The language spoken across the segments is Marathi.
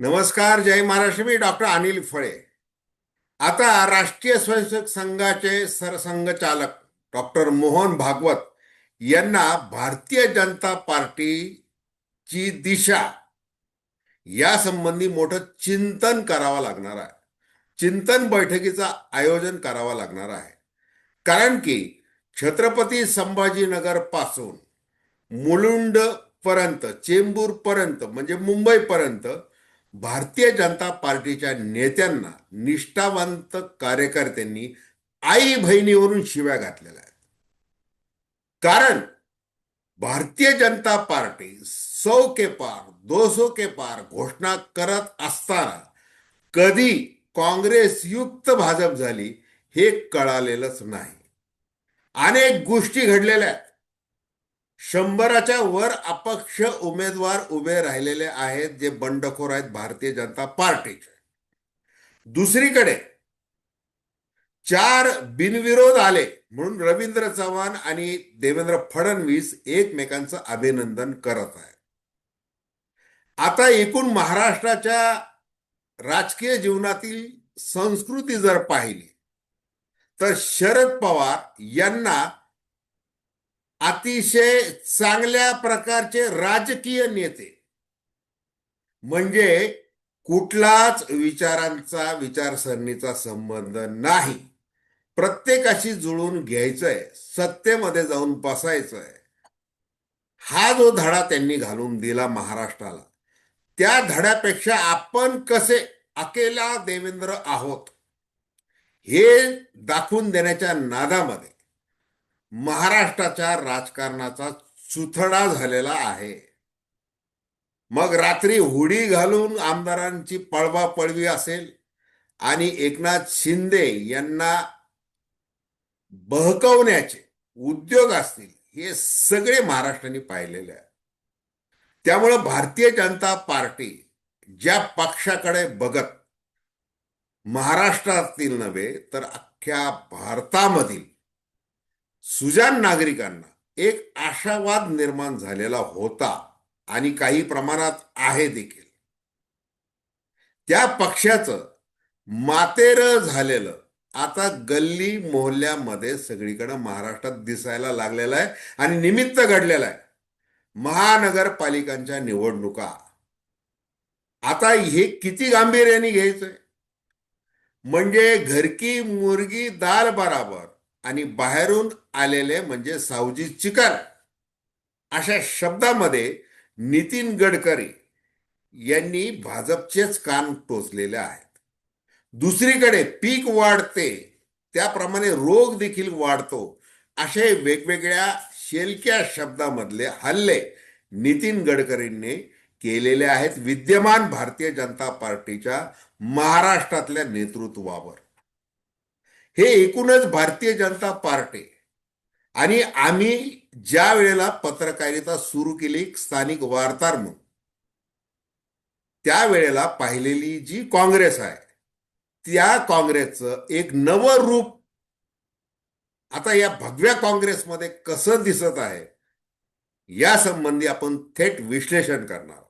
नमस्कार. जय महाराष्ट्र. मी डॉक्टर अनिल फळे. आता राष्ट्रीय स्वयंसेवक संघाचे सरसंघचालक डॉक्टर मोहन भागवत यांना भारतीय जनता पार्टीची दिशा यासंबंधी मोठं चिंतन करावं लागणार आहे. चिंतन बैठकीचं आयोजन करावं लागणार आहे. कारण की छत्रपती संभाजीनगर पासून मुलुंड पर्यंत, चेंबूर पर्यंत म्हणजे मुंबई पर्यंत भारतीय जनता पार्टीच्या नेत्यांना, निष्ठावंत कार्यकर्त्यांनी आई बहिणीवरून शिव्या घातलेल्या आहेत. कारण भारतीय जनता पार्टी 100 के पार 200 के पार घोषणा करत असताना कधी काँग्रेस युक्त भाजप झाली हे कळालेलंच नाही. अनेक गोष्टी घडलेल्या आहेत. 100च्या वर अपक्ष उमेदवार उभे राहिलेले आहेत, जे बंडखोर आहेत भारतीय जनता पार्टीचे. दुसरीकडे 4 बिनविरोध आले म्हणून रवींद्र चव्हाण आणि देवेंद्र फडणवीस एकमेकांचं अभिनंदन करत आहेत. आता एकूण महाराष्ट्राच्या राजकीय जीवनातील संस्कृती जर पाहिली तर शरद पवार यांना अतिशय चांगल्या प्रकारचे राजकीय नेते, म्हणजे कुठलाच विचारसरणीचा संबंध नाही, प्रत्येकाशी जुळून घ्यायचंय, सत्तेमध्ये जाऊन बसायचंय, हा जो धडा त्यांनी घालून दिला महाराष्ट्राला, त्या धड्यापेक्षा आपण कसे अकेला देवेंद्र आहोत हे दाखवून देण्याच्या नादामध्ये महाराष्ट्राच्या राजकारणाचा चुथडा झालेला आहे. मग रात्री हुडी घालून आमदारांची पळवापळवी असेल आणि एकनाथ शिंदे यांना बहकवण्याचे उद्योग असतील, हे सगळे महाराष्ट्राने पाहिलेले आहे. त्यामुळं भारतीय जनता पार्टी ज्या पक्षाकडे बघत महाराष्ट्रातील नव्हे तर अख्ख्या भारतामधील सुजाण नागरिकांना एक आशावाद निर्माण झालेला होता आणि काही प्रमाणात आहे देखील, त्या पक्षाचं मातेरं झालेलं आता गल्ली मोहल्ल्यामध्ये सगळीकडे महाराष्ट्रात दिसायला लागलेलं आहे. आणि निमित्त घडलेलं आहे महानगरपालिकांच्या निवडणुका. आता हे किती गांभीर्याने घ्यायचंय, म्हणजे घर की मुर्गी दाल बराबर आणि बाहेरून आलेले म्हणजे सावजी चिकन, अशा शब्दामध्ये नितीन गडकरी यांनी भाजपचेच कान टोचलेले आहेत. दुसरीकडे पीक वाढते त्याप्रमाणे रोग देखील वाढतो, असे वेगवेगळ्या शेलक्या शब्दामधले हल्ले नितीन गडकरींनी केलेले आहेत विद्यमान भारतीय जनता पार्टीच्या महाराष्ट्रातल्या नेतृत्वावर. हे एकूणच भारतीय जनता पार्टी आणि आम्ही ज्या वेळेला पत्रकारिता सुरू केली स्थानिक वार्ताहर म्हणून, त्यावेळेला पाहिलेली जी काँग्रेस आहे त्या काँग्रेसचं एक नवं रूप आता या भगव्या काँग्रेसमध्ये कसं दिसत आहे या संबंधी आपण थेट विश्लेषण करणार आहोत.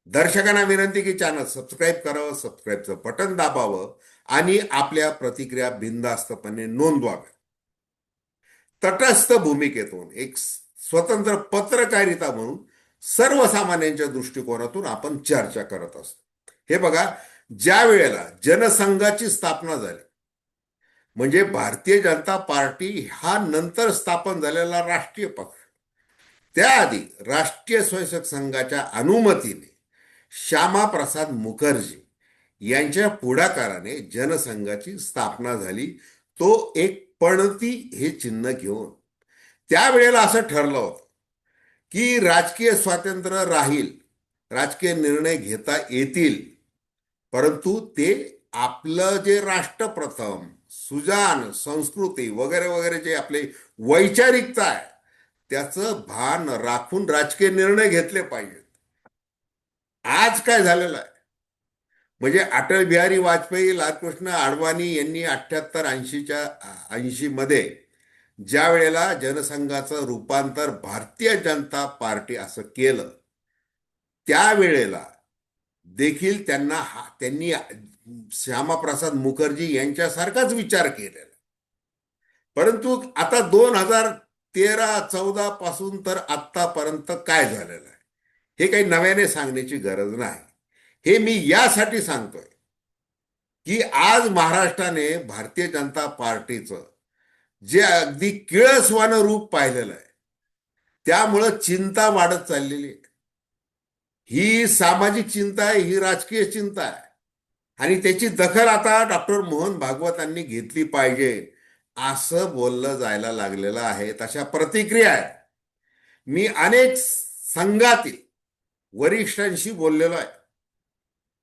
दर्शकांना विनंती की चॅनल सबस्क्राईब करावं, सबस्क्राईबचं बटन दाबावं आणि आपल्या प्रतिक्रिया बिनधास्तपणे नोंदवाव्या. तटस्थ भूमिकेतून एक स्वतंत्र पत्रकारिता म्हणून सर्वसामान्यांच्या दृष्टिकोनातून आपण चर्चा करत असतो. हे बघा, ज्या वेळेला जनसंघाची स्थापना झाली, म्हणजे भारतीय जनता पार्टी हा नंतर स्थापन झालेला राष्ट्रीय पक्ष, त्याआधी राष्ट्रीय स्वयंसेवक संघाच्या अनुमतीने श्यामाप्रसाद मुखर्जी यांच्या पुढाकाराने जनसंघाची स्थापना झाली. तो एक पणती हे चिन्ह घेऊन त्यावेळेला असं ठरलं होतं की राजकीय स्वातंत्र्य राहील, राजकीय निर्णय घेता येतील, परंतु ते आपलं जे राष्ट्रप्रथम, सुजाण संस्कृती वगैरे वगैरे जे आपले वैचारिकता आहे त्याचं भान राखून राजकीय निर्णय घेतले पाहिजेत. आज काय झालेलं आहे, म्हणजे अटल बिहारी वाजपेयी, लालकृष्ण अडवाणी यांनी 78-80 मध्ये ज्या वेळेला जनसंघाचं रूपांतर भारतीय जनता पार्टी असं केलं, त्यावेळेला देखील त्यांनी श्यामाप्रसाद मुखर्जी यांच्यासारखाच विचार केलेला. परंतु आता 2013-14 पासून तर आत्तापर्यंत काय झालेलं आहे हे काही नव्याने सांगण्याची गरज नाही. हे मी यासाठी सांगतोय की आज महाराष्ट्राने भारतीय जनता पार्टीचं जे अगदी किळसवानं रूप पाहिलेलं आहे, त्यामुळं चिंता वाढत चाललेली आहे. ही सामाजिक चिंता आहे, ही राजकीय चिंता आहे, आणि त्याची दखल आता डॉक्टर मोहन भागवतांनी घेतली पाहिजे असं बोललं जायला लागलेलं आहे. तशा प्रतिक्रिया आहेत. मी अनेक संघातील वरिष्ठांशी बोललेलो आहे.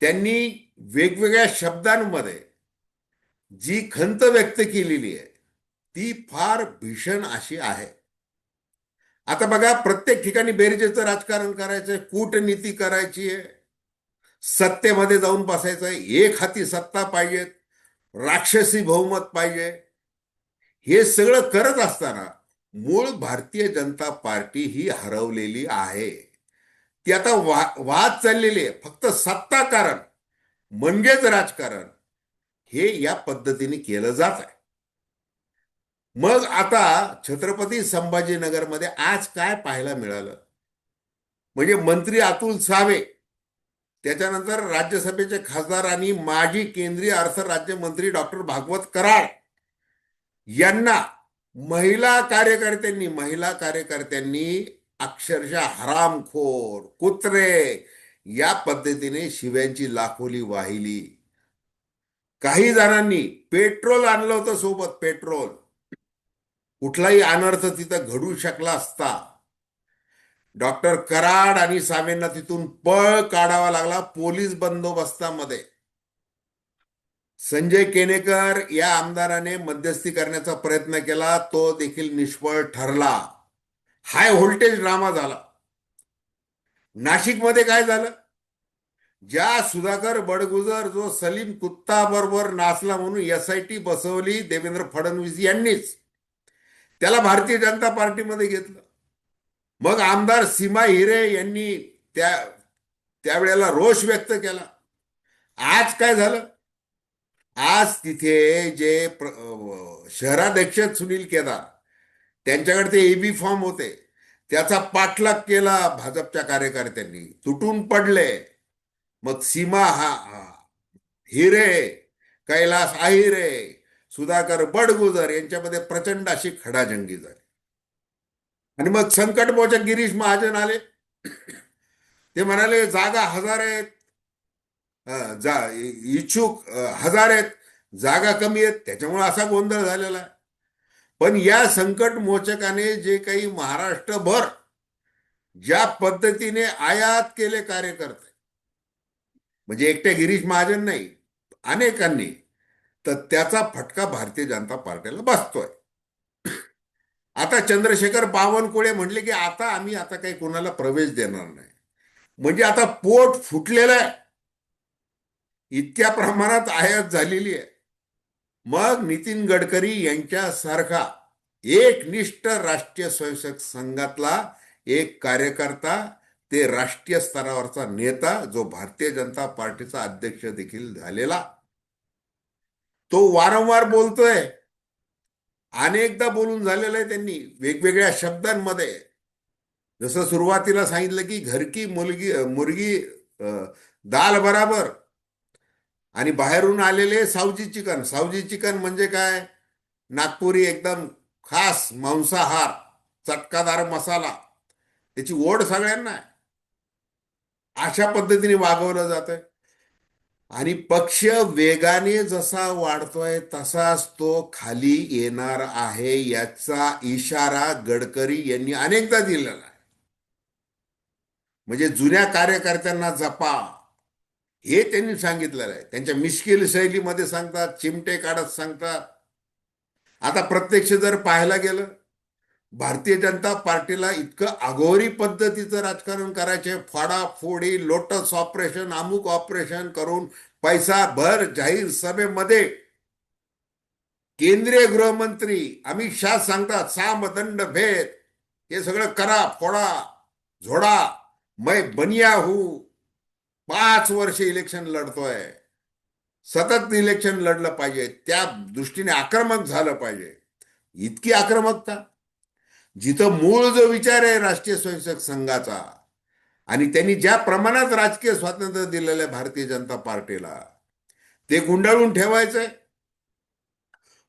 त्यांनी वेगवेगळ्या शब्दांमध्ये जी खंत व्यक्त केलेली आहे ती फार भीषण अशी आहे. आता बघा, प्रत्येक ठिकाणी बेरजेचं राजकारण करायचंय, कूटनीती करायची आहे, सत्तेमध्ये जाऊन बसायचंय, एक हाती सत्ता पाहिजेत, राक्षसी बहुमत पाहिजे. हे सगळं करत असताना मूळ भारतीय जनता पार्टी ही हरवलेली आहे. ती आता वाद चाललेली आहे. फक्त सत्ताकारण म्हणजेच राजकारण हे या पद्धतीने केलं जात आहे. मग आता छत्रपती संभाजीनगरमध्ये आज काय पाहायला मिळालं, म्हणजे मंत्री अतुल सावे, त्याच्यानंतर राज्यसभेचे खासदार आणि माजी केंद्रीय अर्थ राज्यमंत्री डॉक्टर भागवत कराड यांना महिला कार्यकर्त्यांनी अक्षरशः हरामखोर, कुत्रे या पद्धतीने शिव्यांची लाखोली वाहिली. काही जणांनी पेट्रोल आणलं होतं सोबत, पेट्रोल. कुठलाही अनर्थ तिथं घडू शकला असता. डॉक्टर कराड आणि सावेंना तिथून पळ काढावा लागला पोलीस बंदोबस्तामध्ये. संजय केनेकर या आमदाराने मध्यस्थी करण्याचा प्रयत्न केला, तो देखील निष्फळ ठरला. हाय व्होल्टेज ड्रामा झाला. नाशिकमध्ये काय झालं, ज्या सुधाकर बडगुजर जो सलीम कुत्ता बरोबर नाचला म्हणून SIT बसवली देवेंद्र फडणवीस यांनीच, त्याला भारतीय जनता पार्टीमध्ये घेतलं. मग आमदार सीमा हिरे यांनी त्यावेळेला रोष व्यक्त केला. आज काय झालं, आज तिथे जे शहराध्यक्ष सुनील केदार, त्यांच्याकडे ते EB फॉर्म होते, त्याचा पाठलाग केला भाजपच्या कार्यकर्त्यांनी, तुटून पडले. मग सीमा हिरे, कैलास आहिरे, सुधाकर बडगुजर यांच्यामध्ये प्रचंड अशी खडाजंगी झाली. आणि मग संकटमोचक गिरीश महाजन आले. ते म्हणाले जागा हजार आहेत, इच्छुक हजार आहेत, जागा कमी आहेत, त्याच्यामुळे असा गोंधळ झालेला आहे. पण या संकट मोचकाने जे काही महाराष्ट्रभर ज्या पद्धतीने आयात केले कार्यकर्ते, म्हणजे एकट्या गिरीश महाजन नाही, अनेकांनी, तर त्याचा फटका भारतीय जनता पार्टीला बसतोय. आता चंद्रशेखर बावनकुळे म्हणले की आम्ही काही कोणाला प्रवेश देणार नाही. म्हणजे आता पोट फुटलेलं आहे, इतक्या प्रमाणात आयात झालेली आहे. मग नितीन गडकरी यांच्यासारखा एकनिष्ठ राष्ट्रीय स्वयंसेवक संघातला एक कार्यकर्ता, ते राष्ट्रीय स्तरावरचा नेता, जो भारतीय जनता पार्टीचा अध्यक्ष देखील झालेला, तो वारंवार बोलतोय. अनेकदा बोलून झालेलं आहे त्यांनी वेगवेगळ्या शब्दांमध्ये. जसं सुरुवातीला सांगितलं की घर की मुर्गी दाल बराबर, आणि बाहेरून आलेले सावजी चिकन. सावजी चिकन म्हणजे काय, नागपुरी एकदम खास मांसाहार, चटकादार मसाला, त्याची ओढ सगळ्यांना आहे. अशा पद्धतीने वागवलं जात आहे. आणि पक्ष वेगाने जसा वाढतोय तसाच तो खाली येणार आहे, याचा इशारा गडकरी यांनी अनेकदा दिलेला आहे. म्हणजे जुन्या कार्यकर्त्यांना जपा, हे त्यांनी सांगितलेलं आहे. त्यांच्या मिश्किल शैलीमध्ये सांगतात, चिमटे काढत सांगतात. आता प्रत्यक्ष जर पाहायला गेलं, भारतीय जनता पार्टीला इतकं अघोरी पद्धतीचं राजकारण करायचे, फोडाफोडी, लोटस ऑपरेशन, अमुक ऑपरेशन करून पैसा भर जाहीर सभेमध्ये केंद्रीय गृहमंत्री अमित शाह सांगतात साम दंड भेद, हे सगळं करा, फोडा, झोडा, मैं बनिया हूं, 5 वर्ष इलेक्शन लढतोय, सतत इलेक्शन लढलं पाहिजे, त्या दृष्टीने आक्रमक झालं पाहिजे. इतकी आक्रमकता, जिथं मूळ जो विचार आहे राष्ट्रीय स्वयंसेवक संघाचा, आणि त्यांनी ज्या प्रमाणात राजकीय स्वातंत्र्य दिलेलं आहे भारतीय जनता पार्टीला, ते गुंडाळून ठेवायचंय.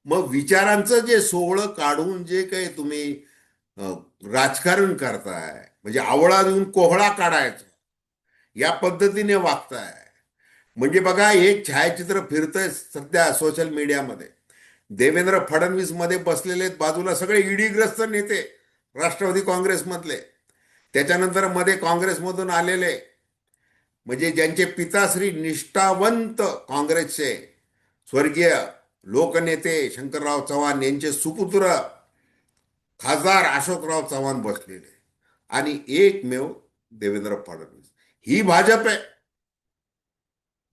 मग विचारांचं जे सोहळं काढून जे काही तुम्ही अ, राजकारण करताय, म्हणजे आवळा देऊन कोहळा काढायचा, या पद्धतीने वागताय. म्हणजे बघा, एक छायाचित्र फिरतंय सध्या सोशल मीडियामध्ये, देवेंद्र फडणवीस मध्ये बसलेले आहेत, बाजूला सगळे ईडीग्रस्त नेते राष्ट्रवादी काँग्रेसमधले, त्याच्यानंतर मध्ये काँग्रेसमधून आलेले, म्हणजे ज्यांचे पिताश्री निष्ठावंत काँग्रेसचे स्वर्गीय लोकनेते शंकरराव चव्हाण यांचे सुपुत्र खासदार अशोकराव चव्हाण बसलेले, आणि एकमेव देवेंद्र फडणवीस. ही भाजप आहे.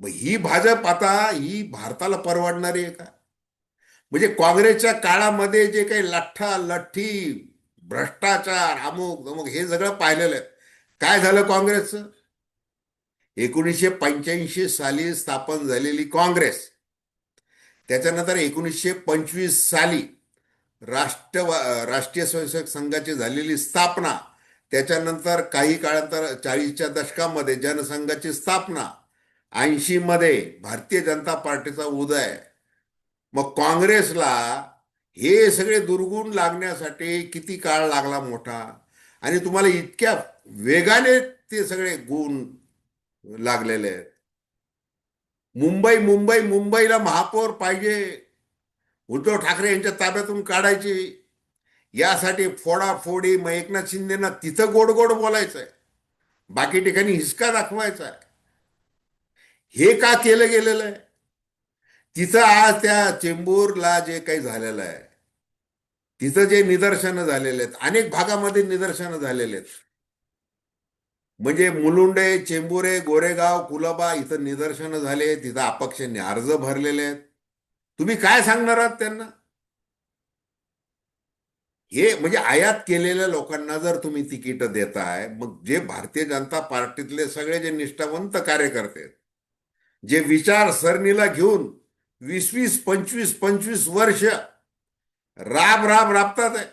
मग ही भाजप आता ही भारताला परवडणारी आहे का? म्हणजे काँग्रेसच्या काळामध्ये जे काही लठ्ठा लठ्ठी, भ्रष्टाचार, अमुक अमुक हे सगळं पाहिलेलं आहे. काय झालं काँग्रेसचं? 1985 साली स्थापन झालेली काँग्रेस, त्याच्यानंतर 1925 साली राष्ट्र राष्ट्रीय स्वयंसेवक संघाची झालेली स्थापना, त्याच्यानंतर काही काळानंतर 40च्या दशकामध्ये जनसंघाची स्थापना, 80 मध्ये भारतीय जनता पार्टीचा उदय. मग काँग्रेसला हे सगळे दुर्गुण लागण्यासाठी किती काळ लागला मोठा, आणि तुम्हाला इतक्या वेगाने ते सगळे गुण लागलेले आहेत. मुंबई मुंबई मुंबईला महापौर पाहिजे, उद्धव ठाकरे यांच्या ताब्यातून काढायची, यासाठी फोडाफोडी. मग एकनाथ शिंदेना तिथं गोड गोड बोलायचंय, बाकी ठिकाणी हिसका दाखवायचा आहे. हे का केलं गेलेलं आहे? तिथं आज त्या चेंबूरला जे काही झालेलं आहे, तिथं जे निदर्शनं झालेले आहेत, अनेक भागामध्ये निदर्शनं झालेले आहेत. म्हणजे मुलुंडे, चेंबुरे, गोरेगाव, कुलाबा इथं निदर्शनं झाले, तिथं अपक्षांनी अर्ज भरलेले आहेत. तुम्ही काय सांगणार आहात त्यांना? हे म्हणजे आयात केलेल्या लोकांना जर तुम्ही तिकीट देताय, मग जे भारतीय जनता पार्टीतले सगळे जे निष्ठावंत कार्यकर्ते आहेत, जे विचारसरणीला घेऊन 20-20, 25-25 वर्ष राब राब राबतात आहे.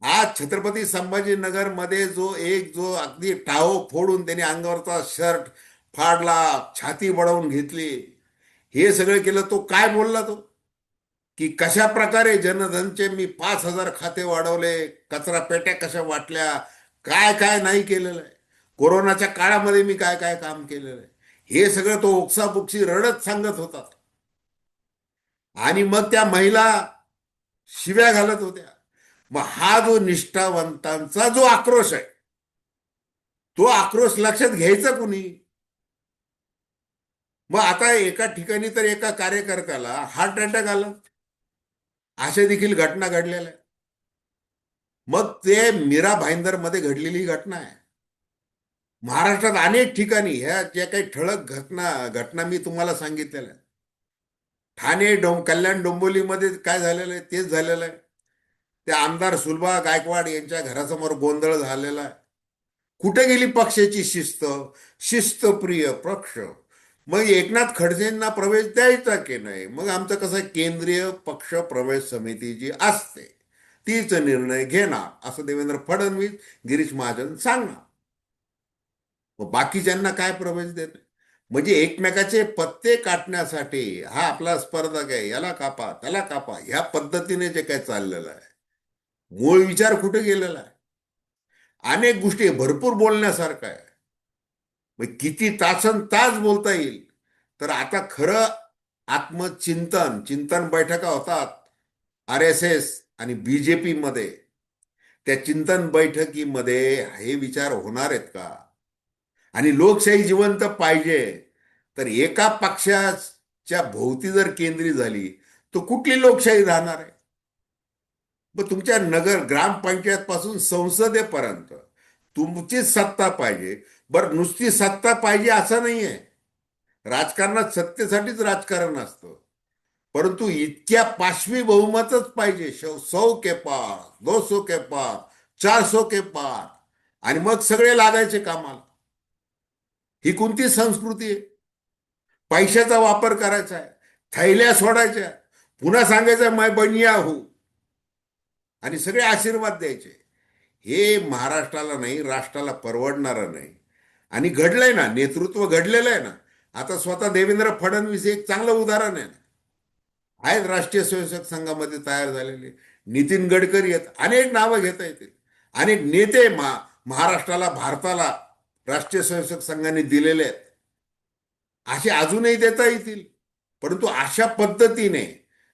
आज छत्रपती संभाजीनगर मध्ये जो अगदी टाहो फोडून त्याने अंगावरचा शर्ट फाडला, छाती बडवून घेतली, हे सगळं केलं, तो काय बोलला तो? की कशा प्रकारे जनधनचे मी 5,000 खाते वाढवले, कचरा पेट्या कशा वाटल्या, काय काय नाही केलेलं आहे, कोरोनाच्या काळामध्ये मी काय काय काम केलेलं आहे, हे सगळं तो ओक्साबोक्शी रडत सांगत होता. आणि मग त्या महिला शिव्या घालत होत्या. मग हा जो निष्ठावंतांचा जो आक्रोश आहे, तो आक्रोश लक्षात घ्यायचा कुणी? मग आता एका ठिकाणी तर एका कार्यकर्त्याला हार्ट अटॅक आला, अशा देखील घटना घडलेल्या आहेत. मग ते मीरा भाईंदर मध्ये घडलेली घटना आहे. महाराष्ट्रात अनेक ठिकाणी ह्या ज्या काही ठळक घटना घटना मी तुम्हाला सांगितलेल्या आहेत. ठाणे कल्याण डोंबिवलीमध्ये काय झालेलं आहे तेच झालेलं आहे. त्या आमदार सुलभा गायकवाड यांच्या घरासमोर गोंधळ झालेला आहे. कुठे गेली पक्षाची शिस्त? शिस्तप्रिय पक्ष. मग एकनाथ खडसेंना प्रवेश द्यायचा की नाही? मग आमचं कसं, केंद्रीय पक्ष प्रवेश समिती जी असते तीच निर्णय घेणार, असं देवेंद्र फडणवीस, गिरीश महाजन सांगणार. मग बाकीच्यांना काय प्रवेश देत? म्हणजे एकमेकाचे पत्ते काटण्यासाठी हा आपला स्पर्धक आहे, याला कापा त्याला कापा, ह्या पद्धतीने जे काय चाललेलं आहे, मूळ विचार कुठे गेलेला आहे? अनेक गोष्टी भरपूर बोलण्यासारखं आहे. मग किती तासन तास बोलता येईल. तर आता खरं आत्मचिंतन चिंतन बैठका होतात RSS आणि BJP मध्ये. त्या चिंतन बैठकीमध्ये हे विचार होणार आहेत का? आणि लोकशाही जिवंत पाहिजे तर एका पक्षाच्या भोवती जर केंद्रित झाली तर कुठली लोकशाही राहणार आहे? मग तुमच्या नगर ग्रामपंचायत पासून संसदेपर्यंत तुमचीच सत्ता पाहिजे. बरं, नुसती सत्ता पाहिजे असं नाहीये. राजकारणात सत्तेसाठीच राजकारण असतं, परंतु इतक्या पाशवी बहुमतच पाहिजे. 100 के पार, 200 के पार, 400 के पार, आणि मग सगळे लागायचे कामाला. ही कोणती संस्कृती आहे? पैशाचा वापर करायचा आहे, थैल्या सोडायच्या, पुन्हा सांगायचं मैं बनिया हूं, आणि सगळे आशीर्वाद द्यायचे. हे महाराष्ट्राला नाही, राष्ट्राला परवडणारं नाही. आणि घडलंय ना, नेतृत्व घडलेलं आहे ना. आता स्वतः देवेंद्र फडणवीस हे एक चांगलं उदाहरण आहे ना. आहेत राष्ट्रीय स्वयंसेवक संघामध्ये तयार झालेले. नितीन गडकरी आहेत, अनेक नावं घेता येतील. अनेक नेते महाराष्ट्राला, भारताला राष्ट्रीय स्वयंसेवक संघाने दिलेले आहेत. असे अजूनही देता येतील. परंतु अशा पद्धतीने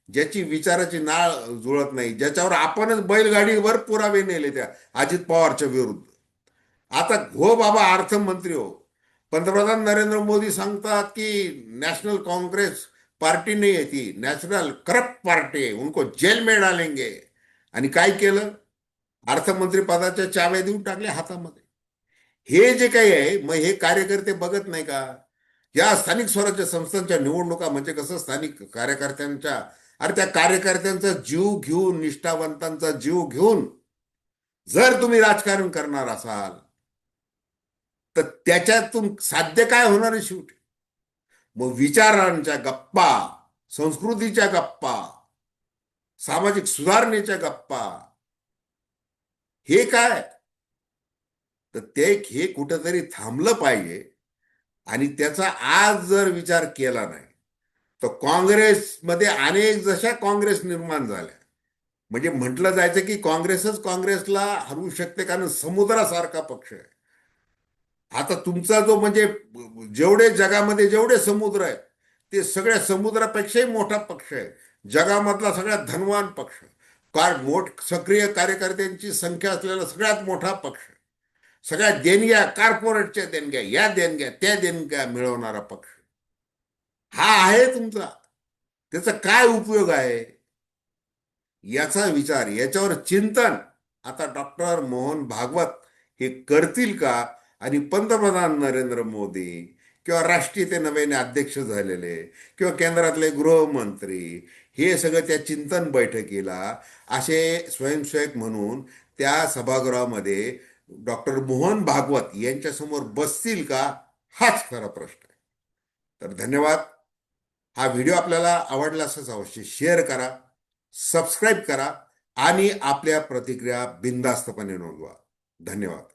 ज्याची विचाराची नाळ जुळत नाही, ज्याच्यावर आपणच बैलगाडीवर पुरावे नेले त्या अजित पवारच्या विरुद्ध. आता हो बाबा अर्थमंत्री हो, पंतप्रधान नरेंद्र मोदी सांगतात की नॅशनल काँग्रेस पार्टी नहीं है, थी नॅशनल करप्ट पार्टी है, उनको जेल में डालेंगे. आणि काय केलं? अर्थमंत्री पदाच्या चाव्या देऊन टाकल्या हातामध्ये. हे जे काही आहे, मग हे कार्यकर्ते बघत नाही का? या स्थानिक स्वराज्य संस्थांच्या निवडणुका म्हणजे कसं, स्थानिक कार्यकर्त्यांच्या, अरे त्या कार्यकर्त्यांचा जीव घेऊन, निष्ठावंतांचा जीव घेऊन जर तुम्ही राजकारण करणार असाल, तर त्याच्यातून साध्य काय होणार आहे शेवटी? मग विचारांच्या गप्पा, संस्कृतीच्या गप्पा, सामाजिक सुधारणेच्या गप्पा, हे काय? तर ते हे कुठंतरी थांबलं पाहिजे. आणि त्याचा आज जर विचार केला नाही, तर काँग्रेसमध्ये अनेक जशा काँग्रेस निर्माण झाल्या, म्हणजे म्हटलं जायचं की काँग्रेसच काँग्रेसला हरवू शकते, कारण समुद्रासारखा पक्ष आहे. आता तुमचा जो म्हणजे जेवढे जगामध्ये जेवढे समुद्र आहेत, ते सगळ्या समुद्रापेक्षाही मोठा पक्ष आहे, जगामधला सगळ्यात धनवान पक्ष, सक्रिय कार्यकर्त्यांची संख्या असलेला सगळ्यात मोठा पक्ष, सगळ्या देणग्या, कॉर्पोरेटच्या देणग्या, या देणग्या त्या देणग्या मिळवणारा पक्ष हा आहे तुमचा. त्याचा काय उपयोग आहे याचा विचार, याच्यावर चिंतन आता डॉक्टर मोहन भागवत हे करतील का? आणि पंतप्रधान नरेंद्र मोदी किंवा राष्ट्रीय ते नव्याने अध्यक्ष झालेले किंवा केंद्रातले गृहमंत्री हे सगळं त्या चिंतन बैठकीला असे स्वयंसेवक म्हणून त्या सभागृहामध्ये डॉक्टर मोहन भागवत यांच्यासमोर बसतील का? हाच खरा प्रश्न आहे. तर धन्यवाद. हा व्हिडिओ आपल्याला आवडला असेल अवश्य शेअर करा, सबस्क्राईब करा आणि आपल्या प्रतिक्रिया बिनधास्तपणे नोंदवा. धन्यवाद.